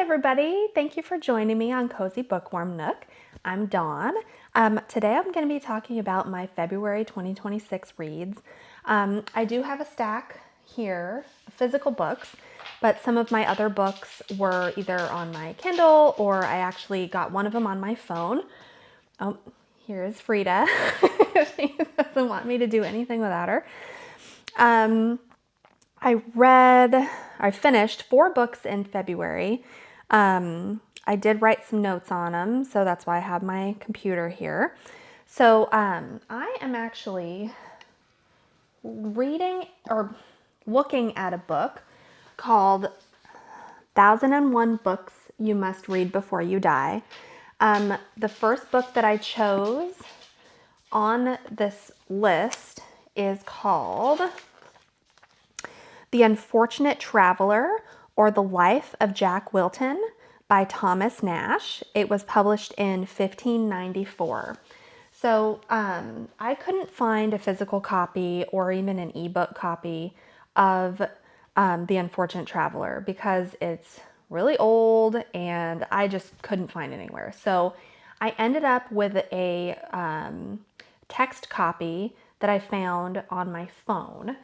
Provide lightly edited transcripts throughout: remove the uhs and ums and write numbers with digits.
everybody. Thank you for joining me on Cozy Bookworm Nook. I'm Dawn. Today I'm going to be talking about my February 2026 reads. I do have a stack here of physical books, but some of my other books were either on my Kindle or I actually got one of them on my phone. Oh, here's Frida. She doesn't want me to do anything without her. I finished 4 books in February. I did write some notes on them, so that's why I have my computer here. So I am actually reading or looking at a book called 1001 Books You Must Read Before You Die. The first book that I chose on this list is called The Unfortunate Traveler, or The Life of Jack Wilton by Thomas Nash. It was published in 1594. So I couldn't find a physical copy or even an ebook copy of The Unfortunate Traveler because it's really old and I just couldn't find it anywhere. So I ended up with a text copy that I found on my phone.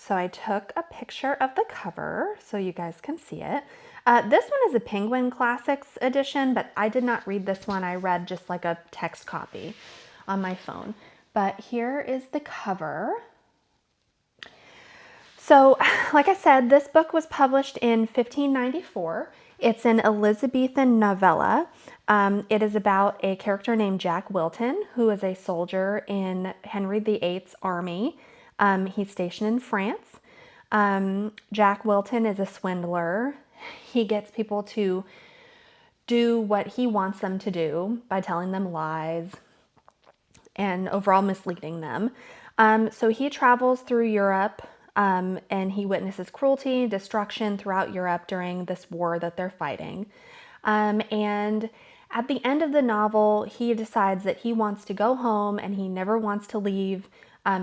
So I took a picture of the cover so you guys can see it. This one is a Penguin Classics edition, but I did not read this one. I read just like a text copy on my phone. But here is the cover. So, like I said, this book was published in 1594. It's an Elizabethan novella. It is about a character named Jack Wilton, who is a soldier in Henry VIII's army. He's stationed in France. Jack Wilton is a swindler. He gets people to do what he wants them to do by telling them lies and overall misleading them. So he travels through Europe and he witnesses cruelty and destruction throughout Europe during this war that they're fighting. And at the end of the novel, he decides that he wants to go home and he never wants to leave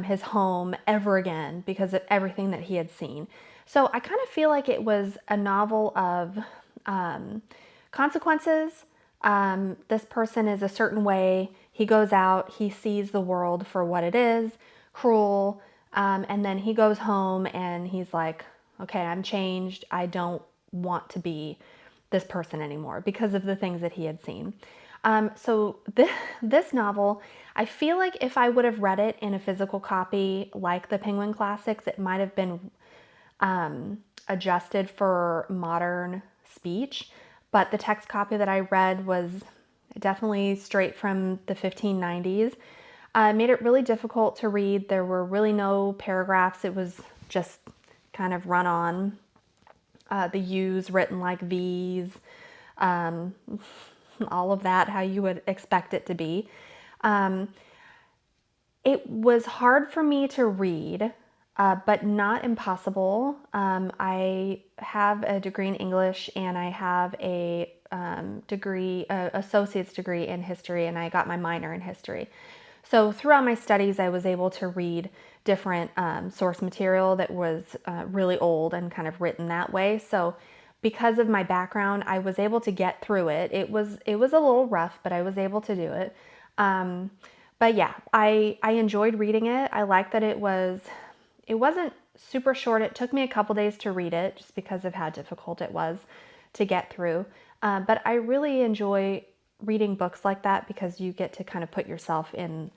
his home ever again because of everything that he had seen. So I kind of feel like it was a novel of consequences. This person is a certain way. He goes out, he sees the world for what it is, cruel, and then he goes home and he's like, okay, I'm changed. I don't want to be this person anymore because of the things that he had seen. So this novel, I feel like if I would have read it in a physical copy like the Penguin Classics, it might have been adjusted for modern speech. But the text copy that I read was definitely straight from the 1590s. It made it really difficult to read. There were really no paragraphs. It was just kind of run on. The U's written like V's. All of that, how you would expect it to be. It was hard for me to read, but not impossible. I have a degree in English and I have a associate's degree in history, and I got my minor in history. So throughout my studies, I was able to read different source material that was really old and kind of written that way. So because of my background, I was able to get through it. It was a little rough, but I was able to do it. But yeah, I enjoyed reading it. I liked that it wasn't super short. It took me a couple days to read it just because of how difficult it was to get through. But I really enjoy reading books like that because you get to kind of put yourself in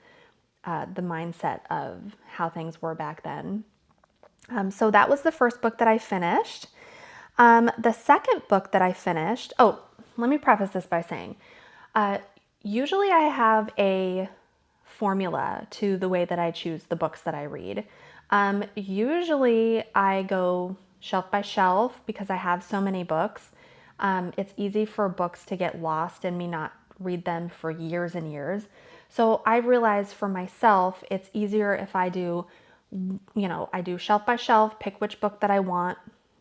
the mindset of how things were back then. So that was the first book that I finished. The second book that I finished, let me preface this by saying, usually I have a formula to the way that I choose the books that I read. Usually I go shelf by shelf because I have so many books. It's easy for books to get lost and me not read them for years and years. So I realized for myself, it's easier if I do, I do shelf by shelf, pick which book that I want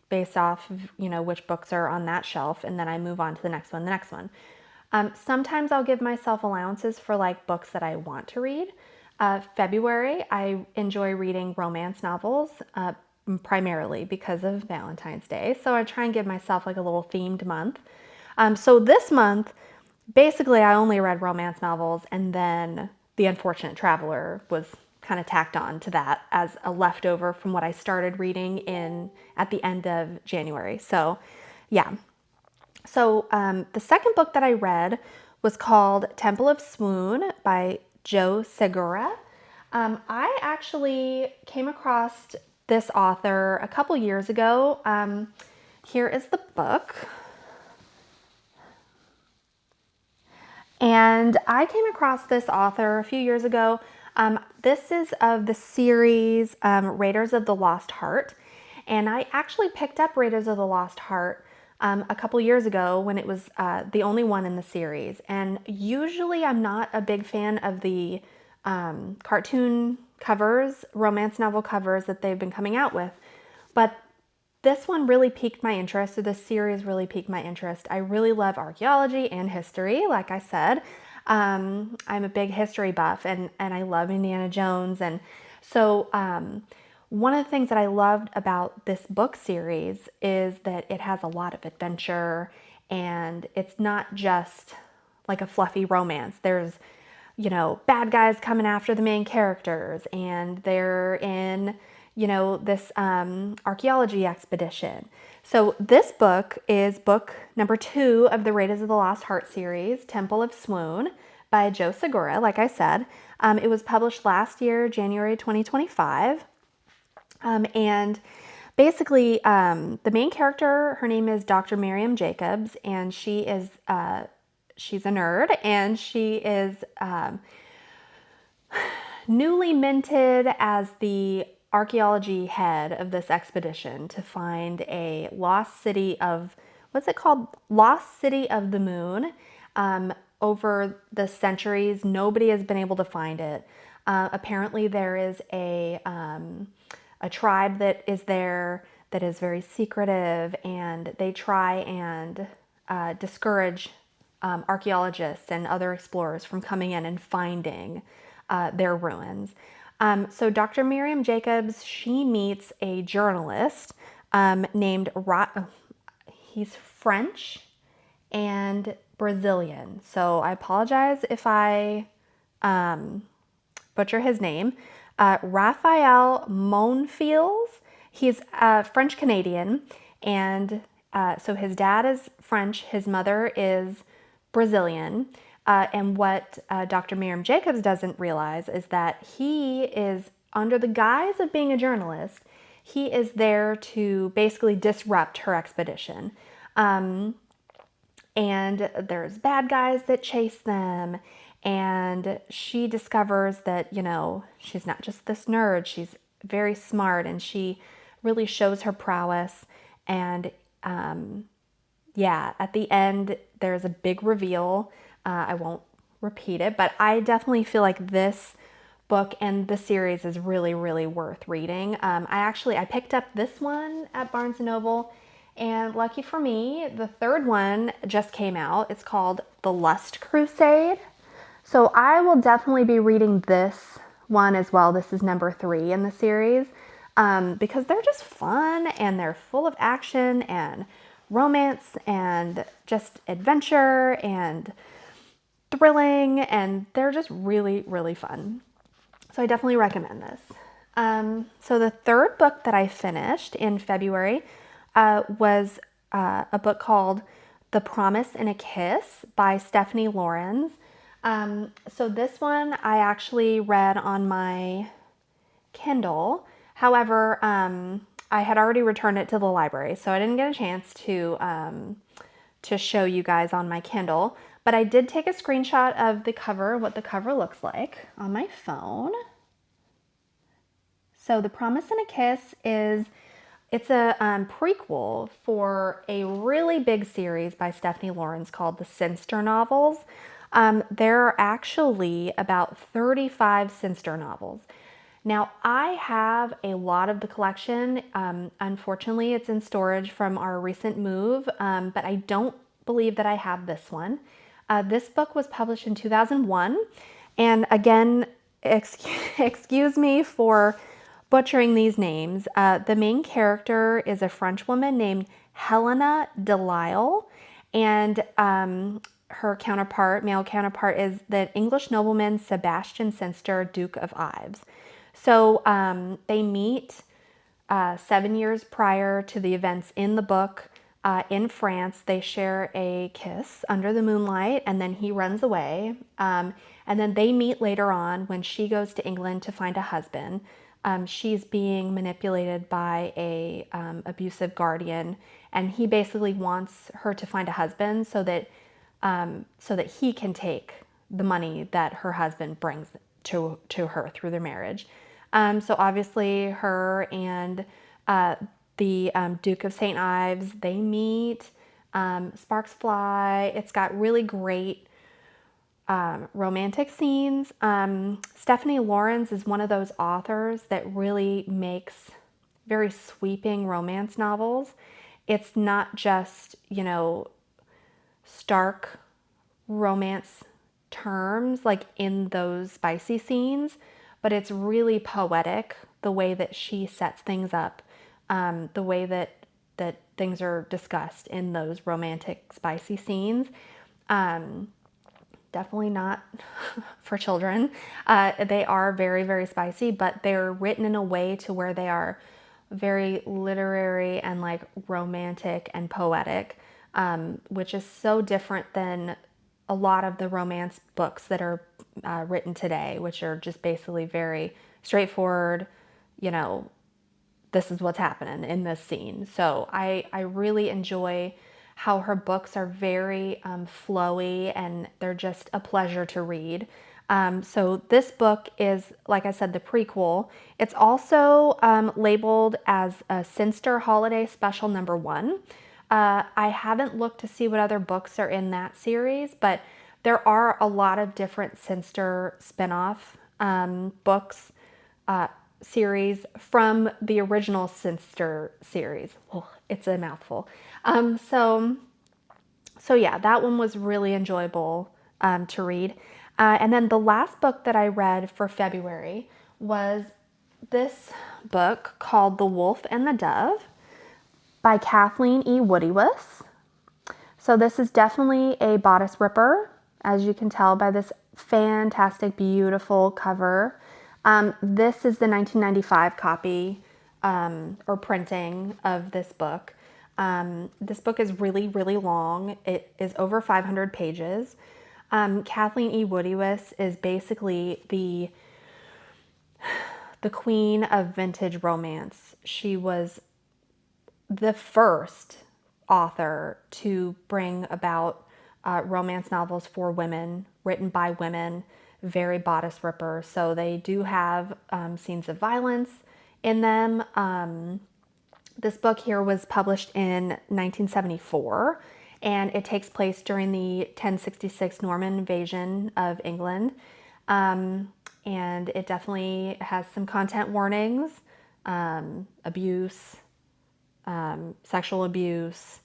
based off of, which books are on that shelf, and then I move on to the next one. Sometimes I'll give myself allowances for like books that I want to read. February, I enjoy reading romance novels, primarily because of Valentine's Day. So I try and give myself like a little themed month. So this month, basically I only read romance novels, and then The Unfortunate Traveler was kind of tacked on to that as a leftover from what I started reading at the end of January. So yeah. So the second book that I read was called Temple of Swoon by Joe Segura. I actually came across this author a couple years ago. Here is the book. And I came across this author a few years ago. This is of the series Raiders of the Lost Heart. And I actually picked up Raiders of the Lost Heart a couple years ago when it was the only one in the series. And usually I'm not a big fan of the cartoon covers, romance novel covers that they've been coming out with. But this one really piqued my interest, or this series really piqued my interest. I really love archaeology and history, like I said. I'm a big history buff, and I love Indiana Jones. And so one of the things that I loved about this book series is that it has a lot of adventure, and it's not just like a fluffy romance. There's, you know, bad guys coming after the main characters, and they're in, you know, this archaeology expedition. So this book is book number 2 of the Raiders of the Lost Heart series, Temple of Swoon by Joe Segura, like I said. It was published last year, January 2025. And basically, the main character, her name is Dr. Miriam Jacobs, and she is, she's a nerd, and she is newly minted as the archaeology head of this expedition to find a lost city of, what's it called? Lost City of the Moon. Over the centuries, nobody has been able to find it. Apparently there is a tribe that is there that is very secretive, and they try and discourage archaeologists and other explorers from coming in and finding their ruins. So Dr. Miriam Jacobs, she meets a journalist named he's French and Brazilian. So I apologize if I butcher his name. Raphael Monfils. He's French Canadian, and so his dad is French, his mother is Brazilian. And what Dr. Miriam Jacobs doesn't realize is that he is, under the guise of being a journalist, he is there to basically disrupt her expedition. And there's bad guys that chase them, and she discovers that, you know, she's not just this nerd, she's very smart, and she really shows her prowess. And yeah, at the end, there's a big reveal. I won't repeat it, but I definitely feel like this book and the series is really, really worth reading. I picked up this one at Barnes & Noble, and lucky for me, the third one just came out. It's called The Lust Crusade. So I will definitely be reading this one as well. This is number 3 in the series, because they're just fun, and they're full of action and romance and just adventure and thrilling, and they're just really, really fun. So I definitely recommend this. So the third book that I finished in February was a book called The Promise in a Kiss by Stephanie Laurens. So this one I actually read on my Kindle. However, I had already returned it to the library, so I didn't get a chance to show you guys on my Kindle. But I did take a screenshot of the cover, what the cover looks like, on my phone. So The Promise in a Kiss it's a prequel for a really big series by Stephanie Laurens called the Sinster novels. There are actually about 35 Sinster novels. Now, I have a lot of the collection. Unfortunately, it's in storage from our recent move, but I don't believe that I have this one. This book was published in 2001, and again, excuse me for butchering these names. The main character is a French woman named Helena Delisle, and her counterpart, male counterpart, is the English nobleman Sebastian Sinister, Duke of Ives. So they meet 7 years prior to the events in the book in France. They share a kiss under the moonlight, and then he runs away. And then they meet later on when she goes to England to find a husband. She's being manipulated by a abusive guardian, and he basically wants her to find a husband so that he can take the money that her husband brings to her through their marriage. So obviously, her and the Duke of St. Ives, they meet. Sparks fly. It's got really great romantic scenes. Stephanie Lawrence is one of those authors that really makes very sweeping romance novels. It's not just, stark romance terms like in those spicy scenes, but it's really poetic the way that she sets things up, the way that things are discussed in those romantic spicy scenes. Definitely not for children. They are very, very spicy, but they're written in a way to where they are very literary and like romantic and poetic, which is so different than a lot of the romance books that are written today, which are just basically very straightforward, this is what's happening in this scene. So I really enjoy how her books are very flowy, and they're just a pleasure to read. So this book is, like I said, the prequel. It's also labeled as a Sinister Holiday Special #1. I haven't looked to see what other books are in that series, but there are a lot of different Sinister spin-off books, series from the original Sinister series. Oh, it's a mouthful. So yeah, that one was really enjoyable to read. And then the last book that I read for February was this book called The Wolf and the Dove by Kathleen E. Woodiwiss. So this is definitely a bodice ripper, as you can tell by this fantastic, beautiful cover. This is the 1995 copy or printing of this book. This book is really, really long. It is over 500 pages. Kathleen E. Woodiwiss is basically the queen of vintage romance. She was the first author to bring about romance novels for women, written by women, very bodice ripper. So they do have scenes of violence in them. This book here was published in 1974, and it takes place during the 1066 Norman invasion of England. And it definitely has some content warnings, abuse, sexual abuse,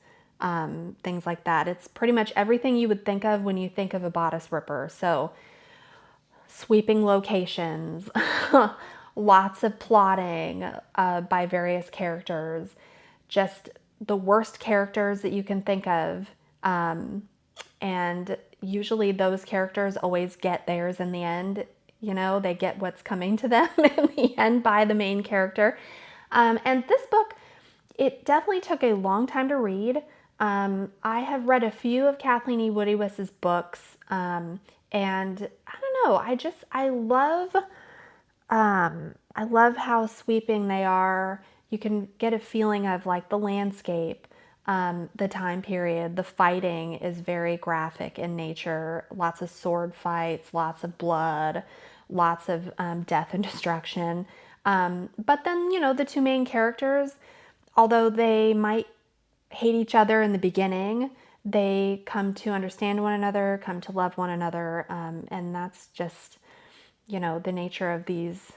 things like that. It's pretty much everything you would think of when you think of a bodice ripper. So sweeping locations, lots of plotting by various characters, just the worst characters that you can think of. And usually those characters always get theirs in the end. They get what's coming to them in the end by the main character. And this book, it definitely took a long time to read. I have read a few of Kathleen E. Woodywiss's books, and I don't know, I love how sweeping they are. You can get a feeling of like the landscape, the time period. The fighting is very graphic in nature. Lots of sword fights, lots of blood, lots of death and destruction. But then, the two main characters, although they might hate each other in the beginning, they come to understand one another, come to love one another, and that's just, the nature of these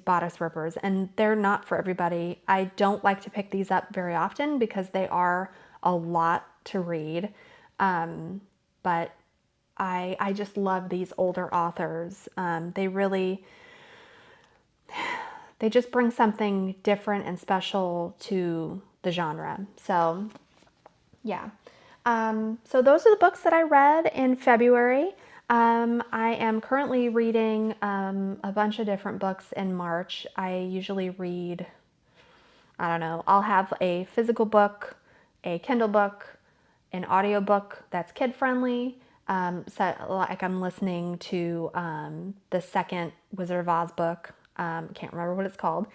bodice rippers. And they're not for everybody. I don't like to pick these up very often because they are a lot to read, but I just love these older authors. They they just bring something different and special to the genre. So yeah. So those are the books that I read in February. I am currently reading a bunch of different books in March. I usually read, I don't know, I'll have a physical book, a Kindle book, an audiobook that's kid friendly. So like I'm listening to the second Wizard of Oz book. Can't remember what it's called.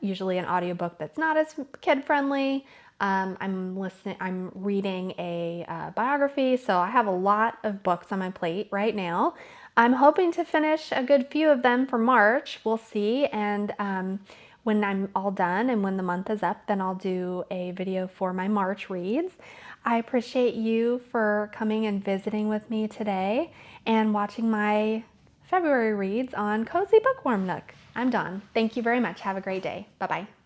Usually an audiobook that's not as kid friendly. I'm reading a biography, so I have a lot of books on my plate right now. I'm hoping to finish a good few of them for March. We'll see. And when I'm all done and when the month is up, then I'll do a video for my March reads. I appreciate you for coming and visiting with me today and watching my February reads on Cozy Bookworm Nook. I'm Dawn. Thank you very much. Have a great day. Bye-bye.